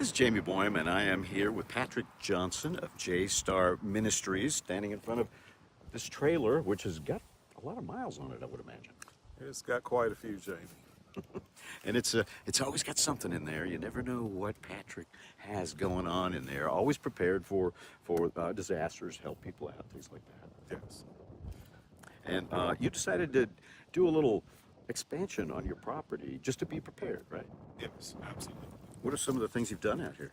This is Jamie Boehm, and I am here with Patrick Johnson of J-Star Ministries, standing in front of this trailer, which has got a lot of miles on it, I would imagine. It's got quite a few, Jamie. And it's always got something in there. You never know what Patrick has going on in there. Always prepared for disasters, help people out, things like that. Yes. And you decided to do a little expansion on your property just to be prepared, right? Yes, absolutely. What are some of the things you've done out here?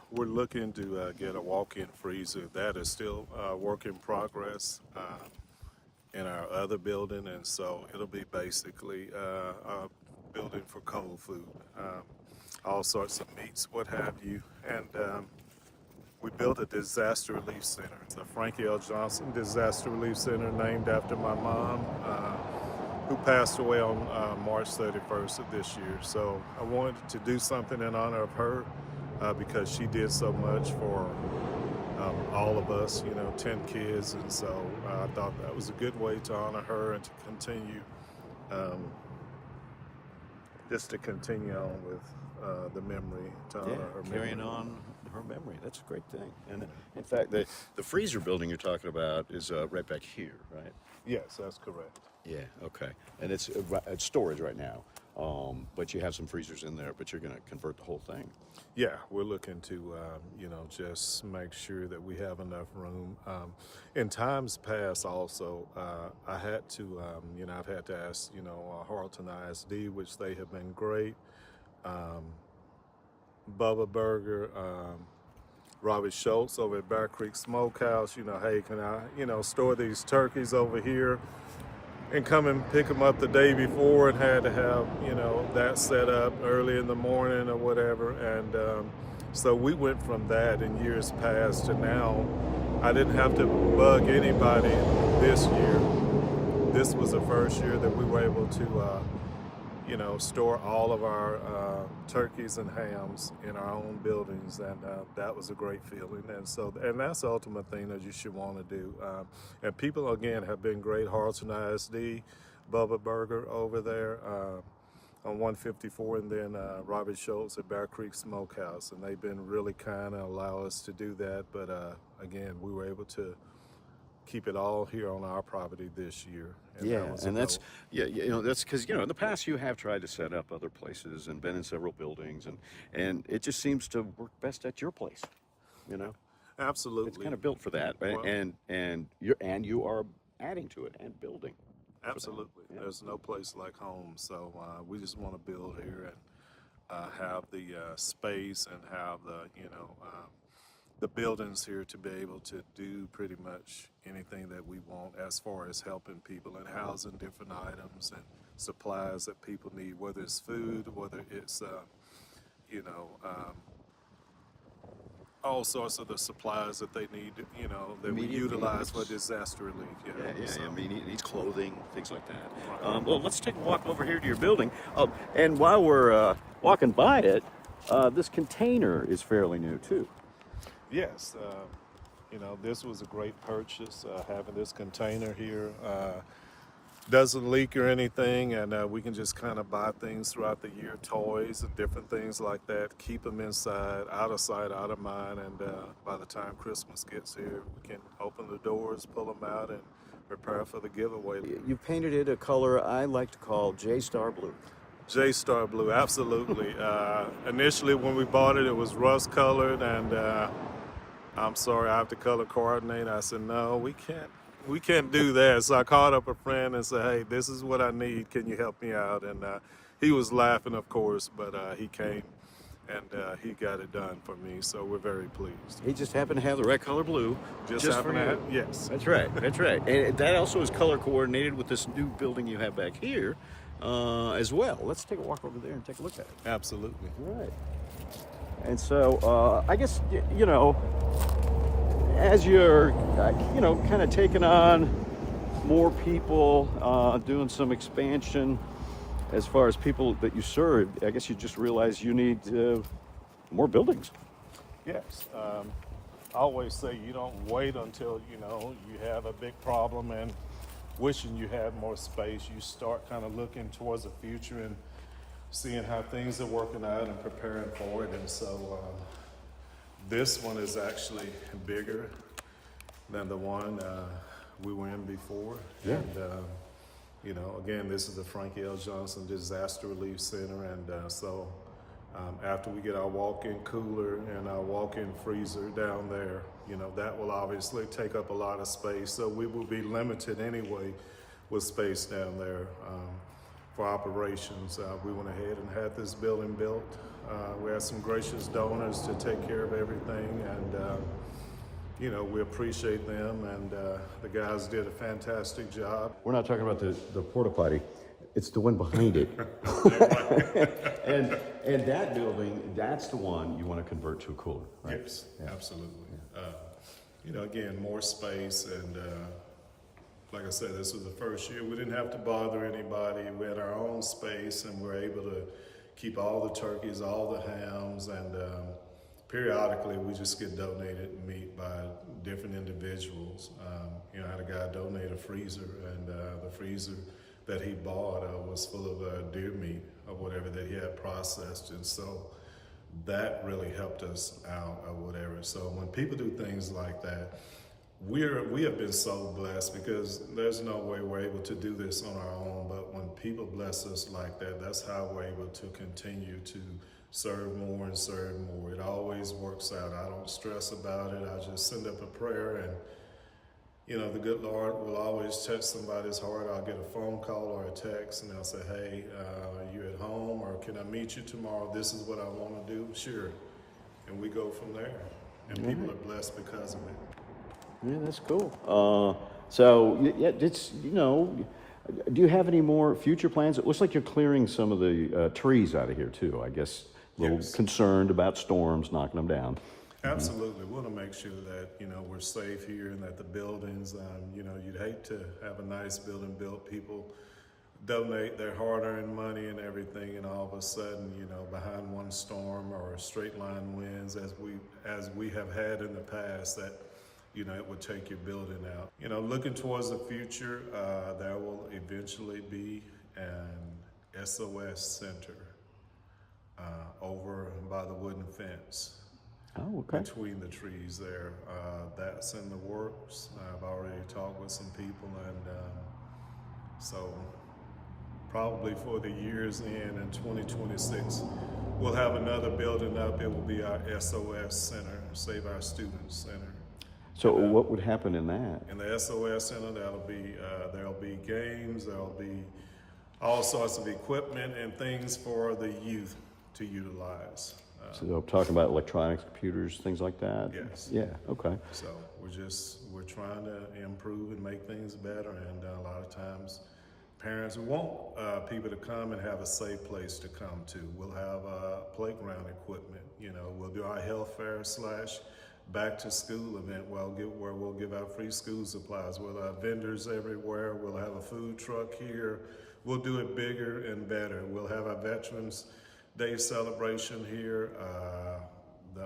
We're looking to get a walk-in freezer. That is still work in progress in our other building, and so it'll be basically a building for cold food, all sorts of meats, what have you. And we built a disaster relief center. It's the Frankie L. Johnson Disaster Relief Center, named after my mom, who passed away on March 31st of this year. So I wanted to do something in honor of her because she did so much for all of us, 10 kids. And so I thought that was a good way to honor her and to continue, just to continue on with the memory, to honor her memory. Carrying on her memory. That's a great thing. And in fact, the freezer building you're talking about is right back here, right? Yes, that's correct. Yeah, okay. And it's storage right now, but you have some freezers in there, but you're going to convert the whole thing. Yeah, we're looking to, just make sure that we have enough room. In times past also, I had to, I've had to ask, Harleton ISD, which they have been great. Bubba Burger, Robert Schultz over at Bear Creek Smokehouse, hey, can I, store these turkeys over here and come and pick them up the day before, and had to have, that set up early in the morning or whatever. And so we went from that in years past to now. I didn't have to bug anybody this year. This was the first year that we were able to, store all of our turkeys and hams in our own buildings, and that was a great feeling. And that's the ultimate thing that you should want to do. And people again have been great. Harleton ISD, Bubba Burger over there on 154, and then Robert Schultz at Bear Creek Smokehouse, and they've been really kind and allow us to do that. But again, we were able to keep it all here on our property this year. And that's because in the past you have tried to set up other places and been in several buildings, and it just seems to work best at your place. Absolutely, it's kind of built for that, right? Well, and you are adding to it and building. Absolutely, Yeah. There's no place like home. So we just want to build here and have the space and have the buildings here to be able to do pretty much anything that we want as far as helping people and housing different items and supplies that people need, whether it's food, whether it's, all sorts of the supplies that they need, that we utilize for disaster relief. I mean, it needs clothing, things like that. Right. Well, let's take a walk over here to your building. And while we're walking by it, this container is fairly new too. Yes, this was a great purchase, having this container here. Doesn't leak or anything, and we can just kind of buy things throughout the year, toys and different things like that, keep them inside, out of sight, out of mind, and by the time Christmas gets here, we can open the doors, pull them out, and prepare for the giveaway. You painted it a color I like to call J-Star Blue. J-Star Blue, absolutely. Initially when we bought it, it was rust colored, and I'm sorry, I have to color coordinate. I said, no, we can't do that. So I called up a friend and said, hey, this is what I need. Can you help me out? And he was laughing, of course, but he came and he got it done for me. So we're very pleased. He just happened to have the right color blue. Just for you. Yes. That's right. That's right. And that also is color coordinated with this new building you have back here as well. Let's take a walk over there and take a look at it. Absolutely. All right. And so I guess, as you're, kind of taking on more people, doing some expansion as far as people that you serve, I guess you just realize you need more buildings. Yes. I always say you don't wait until, you have a big problem and wishing you had more space. You start kind of looking towards the future and seeing how things are working out and preparing for it. And so this one is actually bigger than the one we were in before. Yeah. And, you know, again, this is the Frankie L. Johnson Disaster Relief Center. And so after we get our walk-in cooler and our walk-in freezer down there, you know, that will obviously take up a lot of space. So we will be limited anyway with space down there for operations. We went ahead and had this building built. We had some gracious donors to take care of everything, and you know, we appreciate them, and the guys did a fantastic job. We're not talking about the porta potty. It's the one behind it. and that building, that's the one you want to convert to a cooler, right? Yes, yeah. Absolutely. Yeah. You know, again, more space, and like I said, this was the first year. We didn't have to bother anybody. We had our own space, and we're able to keep all the turkeys, all the hams, and periodically we just get donated meat by different individuals. You know, I had a guy donate a freezer, and the freezer that he bought was full of deer meat or whatever that he had processed, and so that really helped us out or whatever. So when people do things like that, we have been so blessed, because there's no way we're able to do this on our own. But when people bless us like that, that's how we're able to continue to serve more and serve more. It always works out. I don't stress about it. I just send up a prayer, and you know, the good Lord will always touch somebody's heart. I'll get a phone call or a text, and they'll say, hey, are you at home, or can I meet you tomorrow? This is what I want to do. Sure. And we go from there. And people are blessed because of it. Yeah, that's cool. So, yeah, it's, you know, do you have any more future plans? It looks like you're clearing some of the trees out of here, too. I guess a little concerned about storms knocking them down. Absolutely. We want to make sure that, you know, we're safe here, and that the buildings, you know, you'd hate to have a nice building built, people donate their hard-earned money and everything, and all of a sudden, you know, behind one storm or straight line winds, as we have had in the past, that, you know, it would take your building out. You know, looking towards the future, there will eventually be an SOS center over by the wooden fence. Oh, okay. Between the trees there. That's in the works. I've already talked with some people, and so probably for the year's end in 2026, we'll have another building up. It will be our SOS Center, Save Our Students Center. So what would happen in that? In the SOS Center, there'll be games, there'll be all sorts of equipment and things for the youth to utilize. So they'll talk about electronics, computers, things like that? Yes. Yeah, okay. So we're trying to improve and make things better, and a lot of times parents want people to come and have a safe place to come to. We'll have playground equipment, you know, we'll do our health fair / back to school event where we'll give out free school supplies. We'll have vendors everywhere. We'll have a food truck here. We'll do it bigger and better. We'll have our Veterans Day celebration here. The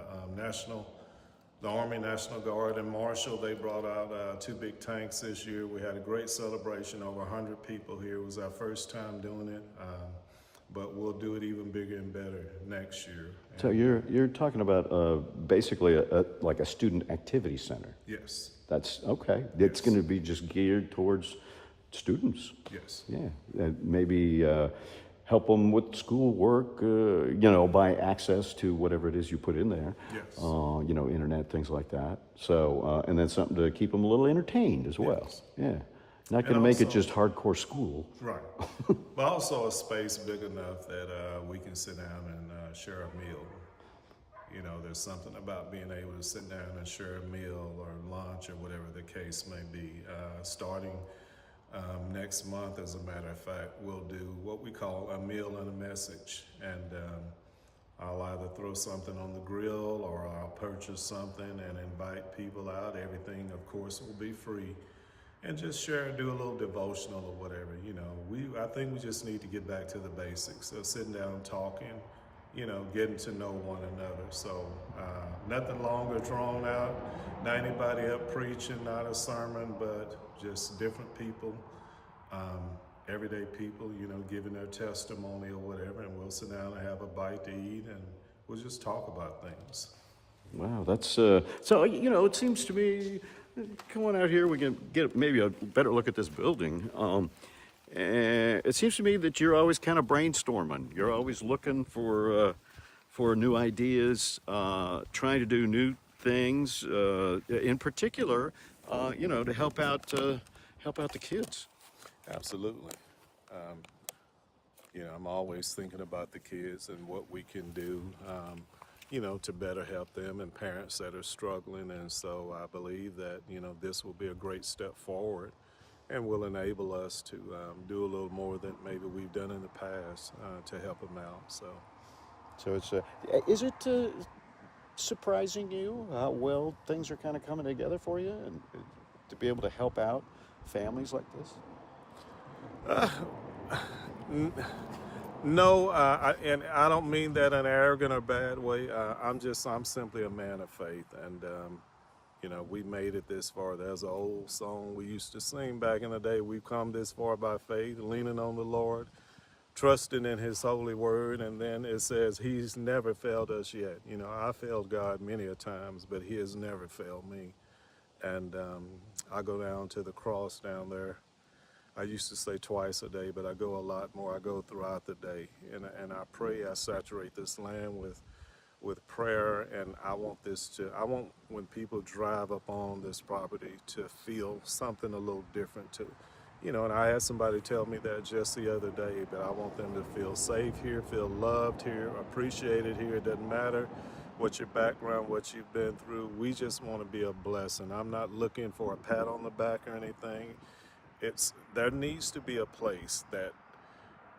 Army National Guard and Marshall, they brought out 2 big tanks this year. We had a great celebration, over 100 people here. It was our first time doing it, but we'll do it even bigger and better next year. So you're talking about basically like a student activity center. Yes. That's okay. It's going to be just geared towards students. Yes. Yeah, maybe help them with schoolwork, you know, by access to whatever it is you put in there. Yes. You know, internet, things like that. So, and then something to keep them a little entertained as well. Yes. Yeah. Not going to make it just hardcore school. Right. But also a space big enough that we can sit down and share a meal. You know, there's something about being able to sit down and share a meal or lunch or whatever the case may be. Starting next month, as a matter of fact, we'll do what we call a meal and a message. And I'll either throw something on the grill, or I'll purchase something and invite people out. Everything, of course, will be free. And just share and do a little devotional or whatever. You know, I think we just need to get back to the basics. So sitting down, talking, you know, getting to know one another. So nothing long or drawn out, not anybody up preaching, not a sermon, but just different people everyday people, giving their testimony or whatever, and we'll sit down and have a bite to eat, and we'll just talk about things. Wow, that's so. It seems to me, coming out here, we can get maybe a better look at this building. And it seems to me that you're always kind of brainstorming. You're always looking for new ideas, trying to do new things. In particular, to help out the kids. Absolutely. I'm always thinking about the kids and what we can do, to better help them and parents that are struggling. And so I believe that, this will be a great step forward and will enable us to do a little more than maybe we've done in the past to help them out. So is it surprising you how well things are kind of coming together for you, and to be able to help out families like this? No, and I don't mean that in an arrogant or bad way. I'm simply a man of faith, and we made it this far. There's an old song we used to sing back in the day. We've come this far by faith, leaning on the Lord, trusting in His holy word, and then it says He's never failed us yet. I failed God many a times, but He has never failed me. And I go down to the cross down there. I used to say twice a day, but I go a lot more. I go throughout the day, and I pray. I saturate this land with prayer, and I want when people drive up on this property to feel something a little different too. And I had somebody tell me that just the other day, but I want them to feel safe here, feel loved here, appreciated here. It doesn't matter what your background, what you've been through. We just want to be a blessing. I'm not looking for a pat on the back or anything. There needs to be a place that,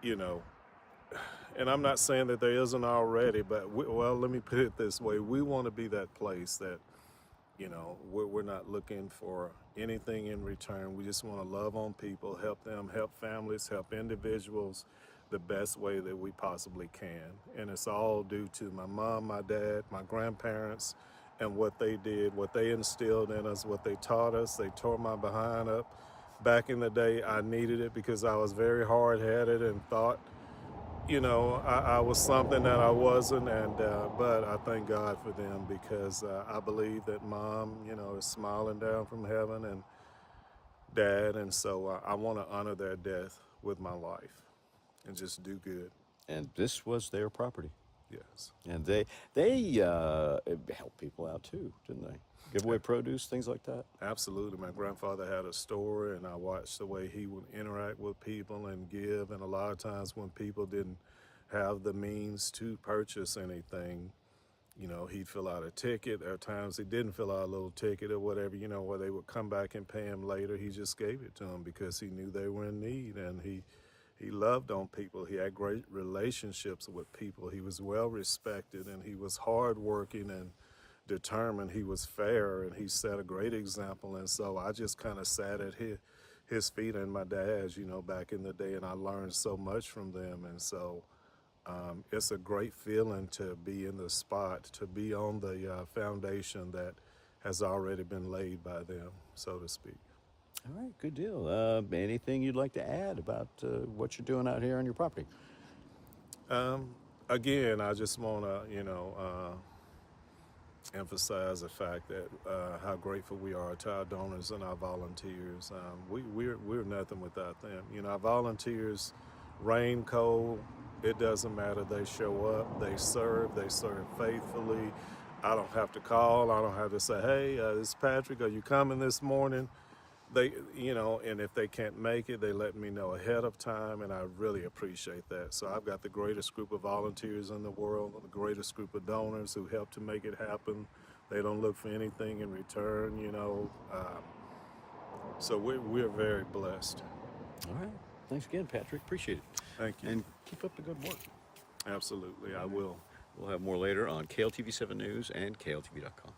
and I'm not saying that there isn't already, but let me put it this way. We want to be that place that, we're not looking for anything in return. We just want to love on people, help them, help families, help individuals the best way that we possibly can. And it's all due to my mom, my dad, my grandparents, and what they did, what they instilled in us, what they taught us. They tore my behind up. Back in the day, I needed it because I was very hard-headed and thought, I was something that I wasn't, but I thank God for them because I believe that Mom, is smiling down from heaven, and Dad, and so I want to honor their death with my life and just do good. And this was their property. Yes. And they helped people out too, didn't they? Give away produce, things like that. Absolutely. My grandfather had a store, and I watched the way he would interact with people and give. And a lot of times when people didn't have the means to purchase anything, he'd fill out a ticket. There are times he didn't fill out a little ticket or whatever, where they would come back and pay him later. He just gave it to them because he knew they were in need, and he loved on people. He had great relationships with people. He was well respected, and he was hardworking and determined. He was fair, and he set a great example. And so I just kind of sat at his feet and my dad's, back in the day, and I learned so much from them. And so it's a great feeling to be in the spot, to be on the foundation that has already been laid by them, so to speak. All right, good deal. Anything you'd like to add about what you're doing out here on your property? Again, I just want to, emphasize the fact that how grateful we are to our donors and our volunteers. We're nothing without them. Our volunteers, rain, cold, it doesn't matter. They show up, they serve faithfully. I don't have to call. I don't have to say, hey, this is Patrick, are you coming this morning? They, and if they can't make it, they let me know ahead of time, and I really appreciate that. So I've got the greatest group of volunteers in the world, the greatest group of donors who help to make it happen. They don't look for anything in return, so we're very blessed. All right. Thanks again, Patrick. Appreciate it. Thank you. And keep up the good work. Absolutely, I will. We'll have more later on KLTV 7 News and KLTV.com.